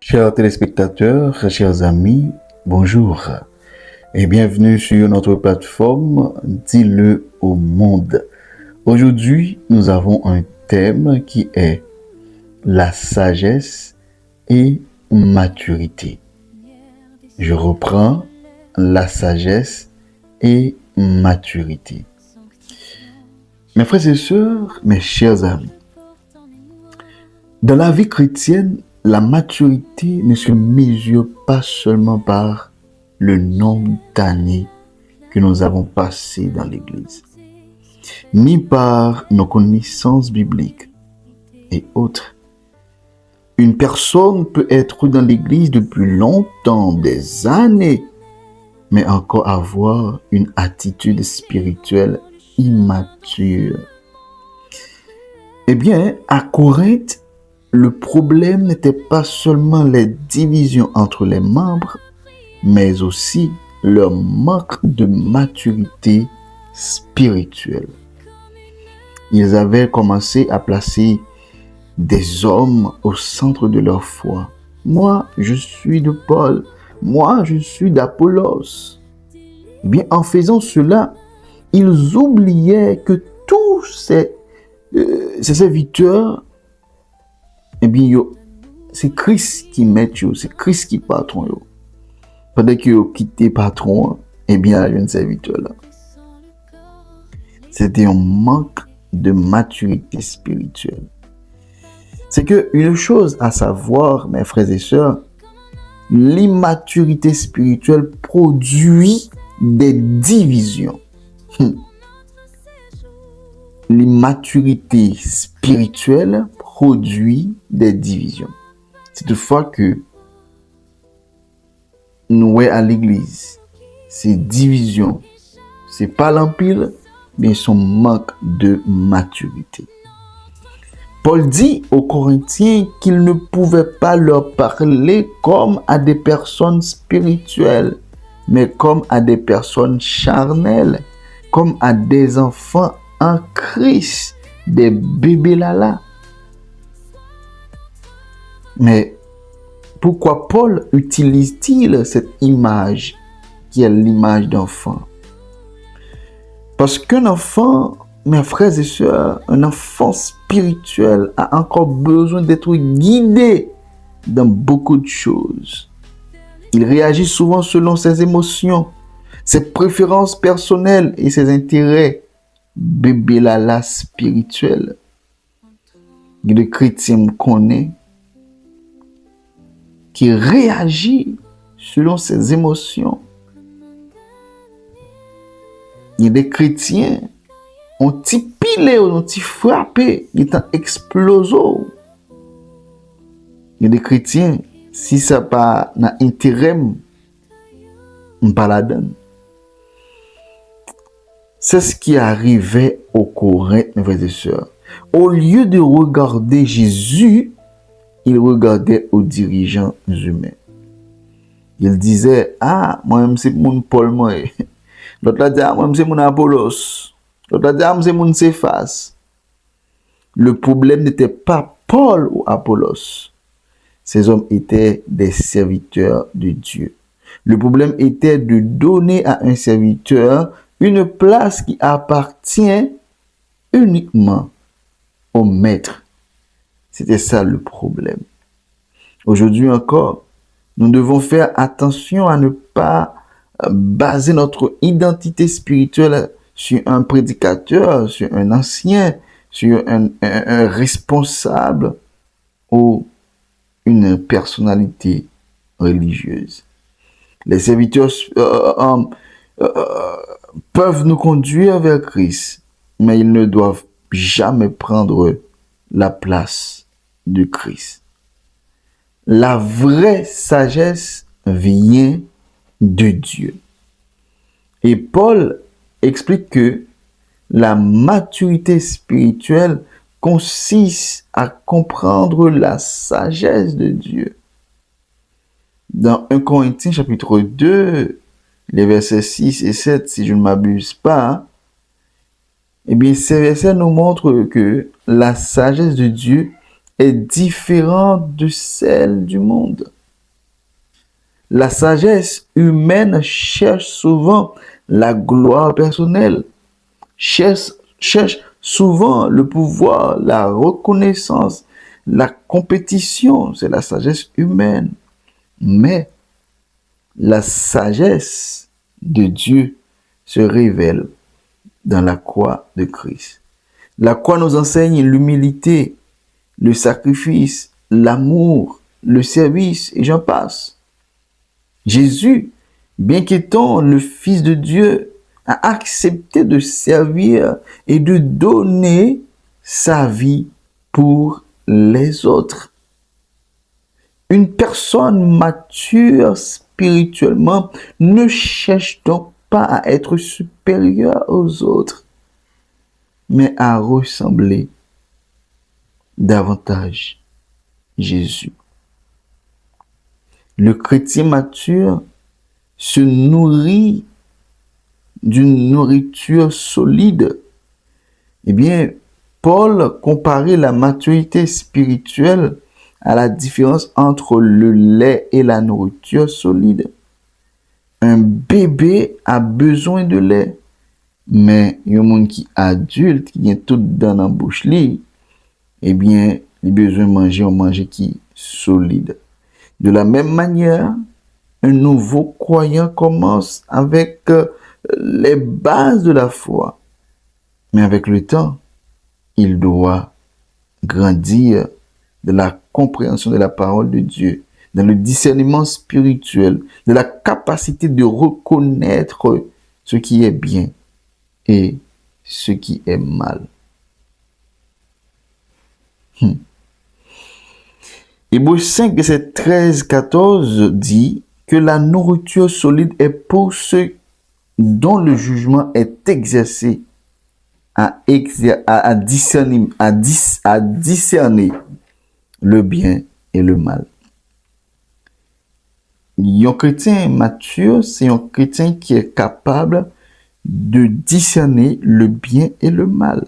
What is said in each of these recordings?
Chers téléspectateurs, chers amis, bonjour et bienvenue sur notre plateforme Dis-le au monde. Aujourd'hui, nous avons un thème qui est la sagesse et maturité. Je reprends la sagesse et maturité. Mes frères et sœurs, mes chers amis, dans la vie chrétienne, la maturité ne se mesure pas seulement par le nombre d'années que nous avons passées dans l'Église, ni par nos connaissances bibliques et autres. Une personne peut être dans l'Église depuis longtemps, des années, mais encore avoir une attitude spirituelle immature. Eh bien, à Corinthe, le problème n'était pas seulement les divisions entre les membres, mais aussi leur manque de maturité spirituelle. Ils avaient commencé à placer des hommes au centre de leur foi. Moi, je suis de Paul. Moi, je suis d'Apollos. Eh bien, en faisant cela, ils oubliaient que tous ces serviteurs, eh bien, c'est Christ qui met, c'est Christ qui patron. Pendant que vous quittez patron, eh bien, il y a un serviteur là. C'était un manque de maturité spirituelle. C'est que une chose à savoir, mes frères et sœurs, l'immaturité spirituelle produit des divisions. L'immaturité spirituelle produit des divisions. C'est toutefois que nous à l'église, ces divisions, c'est pas l'empire, mais son manque de maturité. Paul dit aux Corinthiens qu'il ne pouvait pas leur parler comme à des personnes spirituelles, mais comme à des personnes charnelles, comme à des enfants en Christ, des bébés là. Mais pourquoi Paul utilise-t-il cette image qui est l'image d'enfant? Parce qu'un enfant, mes frères et sœurs, un enfant spirituel a encore besoin d'être guidé dans beaucoup de choses. Il réagit souvent selon ses émotions, ses préférences personnelles et ses intérêts. Bébé là spirituel. Le chrétien me connaît, qui réagit selon ses émotions. Il y a des chrétiens, on t'y pilé, on t'y frappé, ils t'ont explosé. Il y a des chrétiens, si ça pas n'a intérêt, on pas la donne. C'est ce qui arrivait au Corinthe, mes frères et sœurs. Au lieu de regarder Jésus, il regardait aux dirigeants humains. Il disait, ah, moi-même c'est mon Paul, moi. L'autre a dit, ah, moi-même c'est mon Apollos. L'autre a dit, ah, moi c'est mon Céphas. Le problème n'était pas Paul ou Apollos. Ces hommes étaient des serviteurs de Dieu. Le problème était de donner à un serviteur une place qui appartient uniquement au maître. C'était ça le problème. Aujourd'hui encore, nous devons faire attention à ne pas baser notre identité spirituelle sur un prédicateur, sur un ancien, sur un responsable ou une personnalité religieuse. Les serviteurs peuvent nous conduire vers Christ, mais ils ne doivent jamais prendre la place de Christ. La vraie sagesse vient de Dieu. Et Paul explique que la maturité spirituelle consiste à comprendre la sagesse de Dieu. Dans 1 Corinthiens chapitre 2, les versets 6 et 7, si je ne m'abuse pas, eh bien, ces versets nous montrent que la sagesse de Dieu est différente de celle du monde. La sagesse humaine cherche souvent la gloire personnelle, cherche souvent le pouvoir, la reconnaissance, la compétition. C'est la sagesse humaine. Mais la sagesse de Dieu se révèle dans la croix de Christ. La croix nous enseigne l'humilité, le sacrifice, l'amour, le service, et j'en passe. Jésus, bien qu'étant le Fils de Dieu, a accepté de servir et de donner sa vie pour les autres. Une personne mature spirituellement ne cherche donc pas à être supérieure aux autres, mais à ressembler davantage Jésus. Le chrétien mature se nourrit d'une nourriture solide. Eh bien, Paul comparait la maturité spirituelle à la différence entre le lait et la nourriture solide. Un bébé a besoin de lait, mais un monde qui est adulte, qui est tout dans la bouche, eh bien, il a besoin de manger qui est solide. De la même manière, un nouveau croyant commence avec les bases de la foi. Mais avec le temps, il doit grandir de la compréhension de la parole de Dieu, dans le discernement spirituel, de la capacité de reconnaître ce qui est bien et ce qui est mal. Hébreux 5, verset 13-14 dit que la nourriture solide est pour ceux dont le jugement est exercé à discerner le bien et le mal. Un chrétien mature, c'est un chrétien qui est capable de discerner le bien et le mal.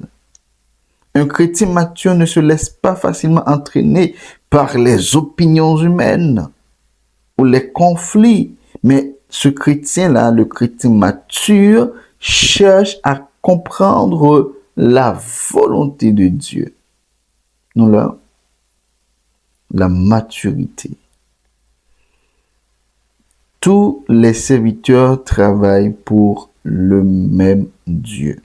Un chrétien mature ne se laisse pas facilement entraîner par les opinions humaines ou les conflits. Mais ce chrétien-là, le chrétien mature, cherche à comprendre la volonté de Dieu. Nous là, la maturité. Tous les serviteurs travaillent pour le même Dieu.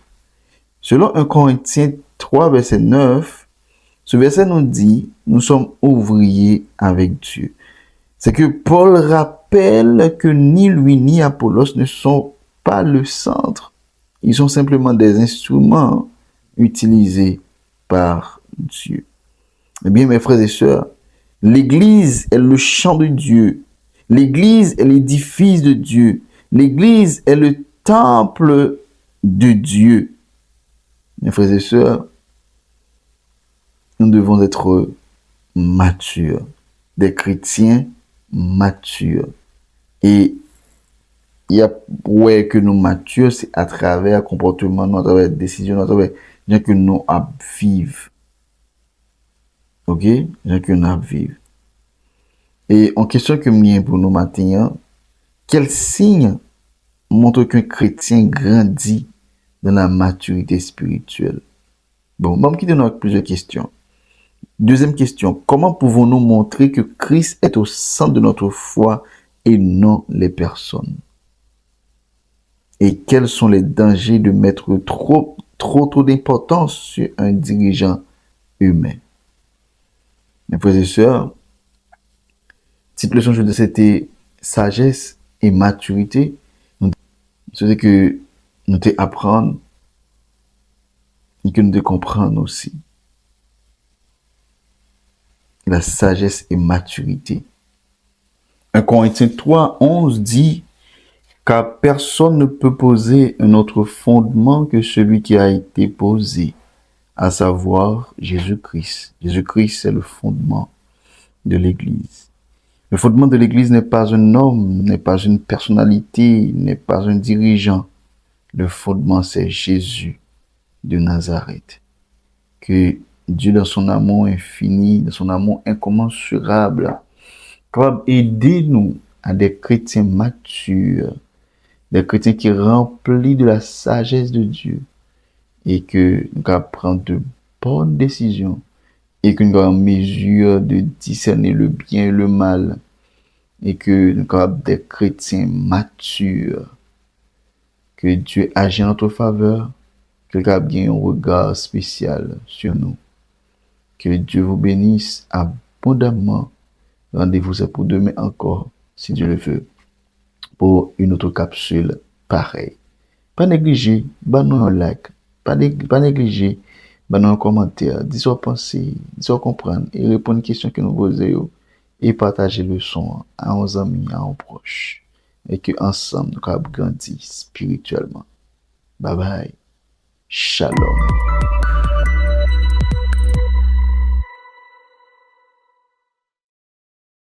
Selon 1 Corinthiens 3, verset 9, ce verset nous dit, nous sommes ouvriers avec Dieu. C'est que Paul rappelle que ni lui ni Apollos ne sont pas le centre. Ils sont simplement des instruments utilisés par Dieu. Eh bien, mes frères et sœurs, l'Église est le champ de Dieu. L'Église est l'édifice de Dieu. L'Église est le temple de Dieu. Mes frères et sœurs, nous devons être matures, des chrétiens matures. Et il y a ouais que nous matures, c'est à travers le comportement, à travers les décisions, à travers gens que nous vivons. Ok? Gens que nous vivons. Et en question que nous pour nous matin, quel signe montre qu'un chrétien grandit dans la maturité spirituelle? Bon, je vais quitter avec plusieurs questions. Deuxième question, comment pouvons-nous montrer que Christ est au centre de notre foi et non les personnes? Et quels sont les dangers de mettre trop d'importance sur un dirigeant humain? Mes frères et sœurs, cette leçon, je dis, c'était sagesse et maturité. C'est que nous devons apprendre et que nous devons comprendre aussi. La sagesse et maturité. 1 Corinthiens 3, 11 dit, car personne ne peut poser un autre fondement que celui qui a été posé, à savoir Jésus-Christ. Jésus-Christ, c'est le fondement de l'Église. Le fondement de l'Église n'est pas un homme, n'est pas une personnalité, n'est pas un dirigeant. Le fondement, c'est Jésus de Nazareth. Que Dieu, dans son amour infini, dans son amour incommensurable, capable d'aider nous à des chrétiens matures, des chrétiens qui remplis de la sagesse de Dieu et que nous allons prendre de bonnes décisions et que nous sommes en mesure de discerner le bien et le mal et que nous sommes des chrétiens matures, que Dieu agit en notre faveur, que nous avons bien un regard spécial sur nous. Que Dieu vous bénisse abondamment. Rendez-vous c'est pour demain encore, si Dieu le veut, pour une autre capsule pareille. Pas négliger, nous un like, pas négliger, nous un commentaire, dis-moi penser, dis-moi comprendre et répondre aux questions que nous posons et partager le son à nos amis, à nos proches et que ensemble nous allons grandir spirituellement. Bye bye. Shalom.